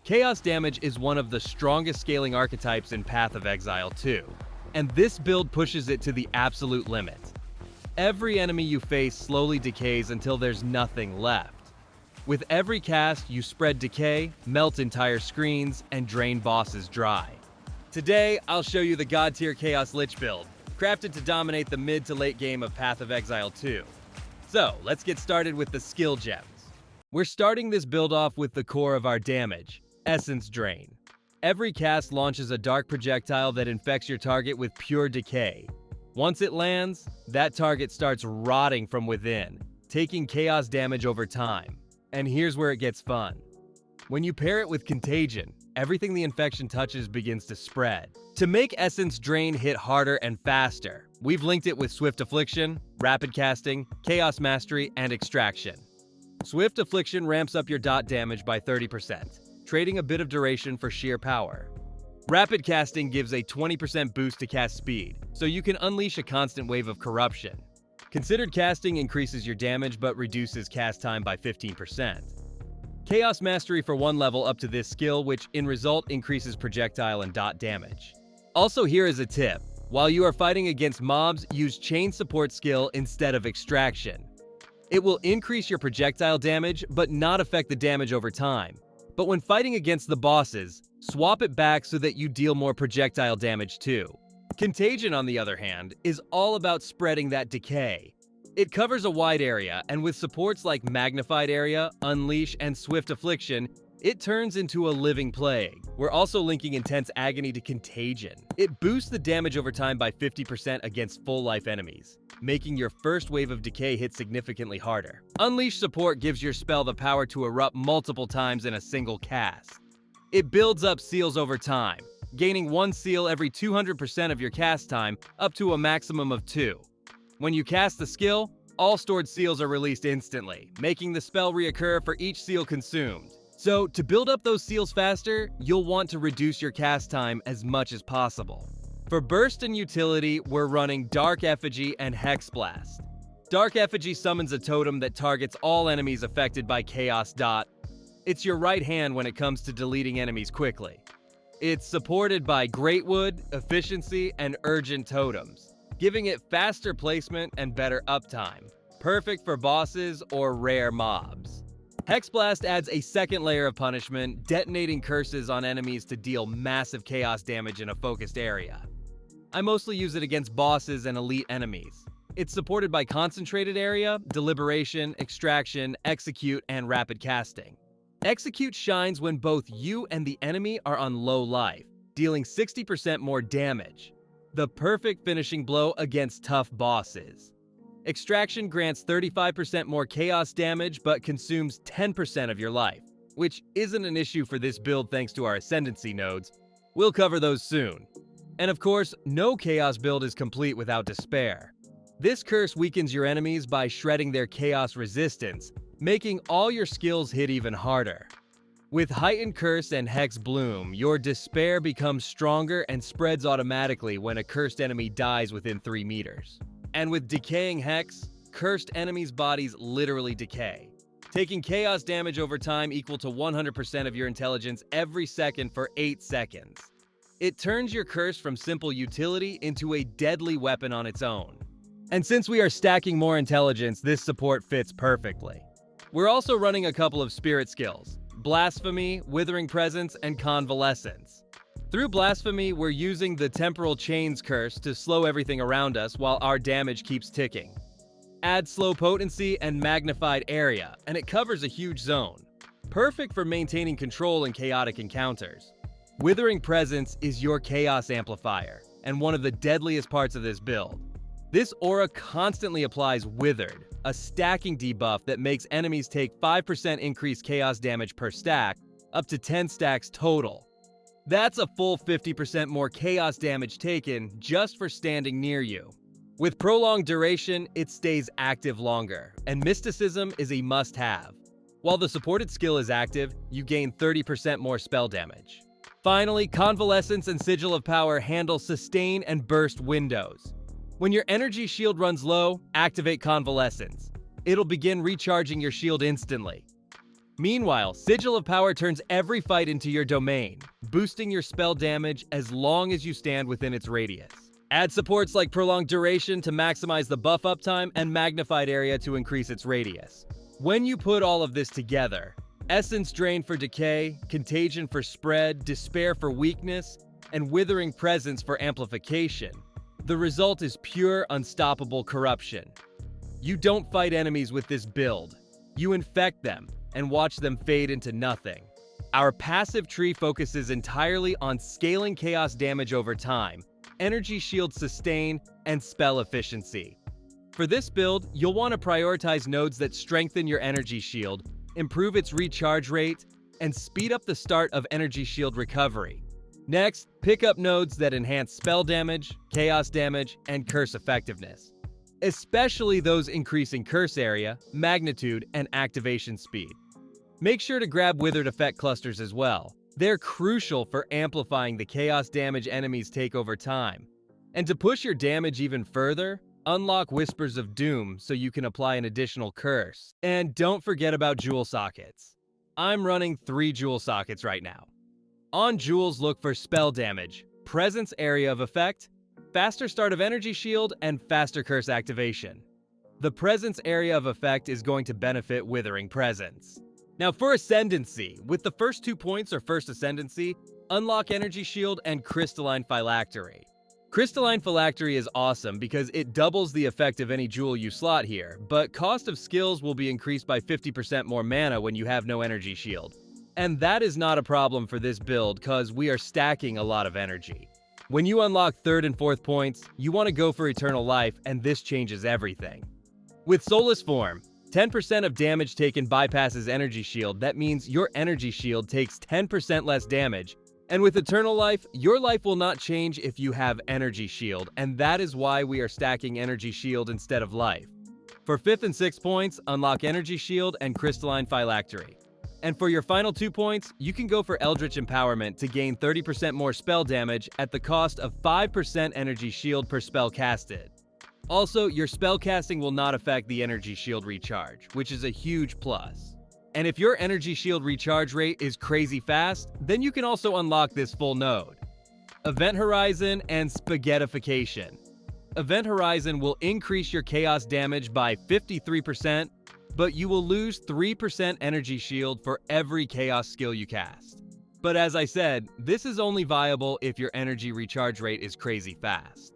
Chaos damage is one of the strongest scaling archetypes in Path of Exile 2, and this build pushes it to the absolute limit. Every enemy you face slowly decays until there's nothing left. With every cast, you spread decay, melt entire screens, and drain bosses dry. Today, I'll show you the God-Tier Chaos Lich Build, crafted to dominate the mid to late game of Path of Exile 2. So, let's get started with the skill gems. We're starting this build off with the core of our damage, Essence Drain. Every cast launches a dark projectile that infects your target with pure decay. Once it lands, that target starts rotting from within, taking chaos damage over time. And here's where it gets fun. When you pair it with Contagion, everything the infection touches begins to spread. To make Essence Drain hit harder and faster, we've linked it with Swift Affliction, Rapid Casting, Chaos Mastery, and Extraction. Swift Affliction ramps up your dot damage by 30%, trading a bit of duration for sheer power. Rapid Casting gives a 20% boost to cast speed, so you can unleash a constant wave of corruption. Considered Casting increases your damage but reduces cast time by 15%. Chaos Mastery for one level up to this skill, which in result increases projectile and dot damage. Also, here is a tip. While you are fighting against mobs, use Chain Support skill instead of Extraction. It will increase your projectile damage but not affect the damage over time. But when fighting against the bosses, swap it back so that you deal more projectile damage too. Contagion, on the other hand, is all about spreading that decay. It covers a wide area, and with supports like Magnified Area, Unleash, and Swift Affliction, it turns into a living plague. We're also linking Intense Agony to Contagion. It boosts the damage over time by 50% against full-life enemies, making your first wave of decay hit significantly harder. Unleash support gives your spell the power to erupt multiple times in a single cast. It builds up seals over time, gaining 1 seal every 200% of your cast time, up to a maximum of 2. When you cast the skill, all stored seals are released instantly, making the spell reoccur for each seal consumed. So, to build up those seals faster, you'll want to reduce your cast time as much as possible. For burst and utility, we're running Dark Effigy and Hex Blast. Dark Effigy summons a totem that targets all enemies affected by Chaos Dot. It's your right hand when it comes to deleting enemies quickly. It's supported by Greatwood, Efficiency, and Urgent totems, giving it faster placement and better uptime, perfect for bosses or rare mobs. Hexblast adds a second layer of punishment, detonating curses on enemies to deal massive chaos damage in a focused area. I mostly use it against bosses and elite enemies. It's supported by Concentrated Area, Deliberation, Extraction, Execute, and Rapid Casting. Execute shines when both you and the enemy are on low life, dealing 60% more damage. The perfect finishing blow against tough bosses. Extraction grants 35% more chaos damage but consumes 10% of your life, which isn't an issue for this build thanks to our Ascendancy nodes. We'll cover those soon. And of course, no chaos build is complete without Despair. This curse weakens your enemies by shredding their chaos resistance, making all your skills hit even harder. With Heightened Curse and Hex Bloom, your Despair becomes stronger and spreads automatically when a cursed enemy dies within 3 meters. And with Decaying Hex, cursed enemies' bodies literally decay, taking chaos damage over time equal to 100% of your intelligence every second for 8 seconds. It turns your curse from simple utility into a deadly weapon on its own. And since we are stacking more intelligence, this support fits perfectly. We're also running a couple of spirit skills: Blasphemy, Withering Presence, and Convalescence. Through Blasphemy, we're using the Temporal Chains curse to slow everything around us while our damage keeps ticking. Add Slow Potency and Magnified Area, and it covers a huge zone. Perfect for maintaining control in chaotic encounters. Withering Presence is your Chaos Amplifier, and one of the deadliest parts of this build. This aura constantly applies Withered, a stacking debuff that makes enemies take 5% increased chaos damage per stack, up to 10 stacks total. That's a full 50% more chaos damage taken just for standing near you. With prolonged duration, it stays active longer, and Mysticism is a must-have. While the supported skill is active, you gain 30% more spell damage. Finally, Convalescence and Sigil of Power handle sustain and burst windows. When your energy shield runs low, activate Convalescence. It'll begin recharging your shield instantly. Meanwhile, Sigil of Power turns every fight into your domain, boosting your spell damage as long as you stand within its radius. Add supports like Prolonged Duration to maximize the buff uptime and Magnified Area to increase its radius. When you put all of this together, Essence Drain for Decay, Contagion for Spread, Despair for Weakness, and Withering Presence for Amplification, the result is pure, unstoppable corruption. You don't fight enemies with this build. You infect them and watch them fade into nothing. Our passive tree focuses entirely on scaling chaos damage over time, energy shield sustain, and spell efficiency. For this build, you'll want to prioritize nodes that strengthen your energy shield, improve its recharge rate, and speed up the start of energy shield recovery. Next, pick up nodes that enhance spell damage, chaos damage, and curse effectiveness, especially those increasing curse area, magnitude, and activation speed. Make sure to grab withered effect clusters as well. They're crucial for amplifying the chaos damage enemies take over time. And to push your damage even further, unlock Whispers of Doom so you can apply an additional curse. And don't forget about jewel sockets. I'm running 3 jewel sockets right now. On jewels, look for spell damage, presence area of effect, faster start of energy shield, and faster curse activation. The presence area of effect is going to benefit Withering Presence. Now for Ascendancy, with the first 2 points or first Ascendancy, unlock Energy Shield and Crystalline Phylactery. Crystalline Phylactery is awesome because it doubles the effect of any jewel you slot here, but cost of skills will be increased by 50% more mana when you have no Energy Shield. And that is not a problem for this build cause we are stacking a lot of energy. When you unlock 3rd and 4th points, you want to go for Eternal Life, and this changes everything. With Soulless Form, 10% of damage taken bypasses Energy Shield. That means your Energy Shield takes 10% less damage. And with Eternal Life, your life will not change if you have Energy Shield, and that is why we are stacking Energy Shield instead of life. For 5th and 6th points, unlock Energy Shield and Crystalline Phylactery. And for your final 2 points, you can go for Eldritch Empowerment to gain 30% more spell damage at the cost of 5% Energy Shield per spell casted. Also, your spell casting will not affect the Energy Shield recharge, which is a huge plus. And if your Energy Shield recharge rate is crazy fast, then you can also unlock this full node. Event Horizon and Spaghettification. Event Horizon will increase your chaos damage by 53%, but you will lose 3% Energy Shield for every chaos skill you cast. But as I said, this is only viable if your energy recharge rate is crazy fast.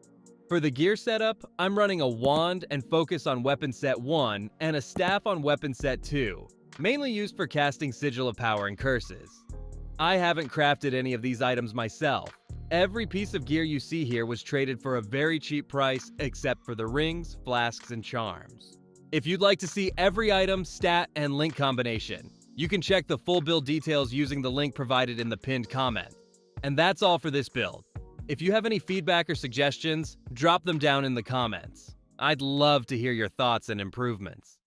For the gear setup, I'm running a wand and focus on weapon set 1 and a staff on weapon set 2, mainly used for casting Sigil of Power and curses. I haven't crafted any of these items myself. Every piece of gear you see here was traded for a very cheap price except for the rings, flasks, and charms. If you'd like to see every item, stat, and link combination, you can check the full build details using the link provided in the pinned comment. And that's all for this build. If you have any feedback or suggestions, drop them down in the comments. I'd love to hear your thoughts and improvements.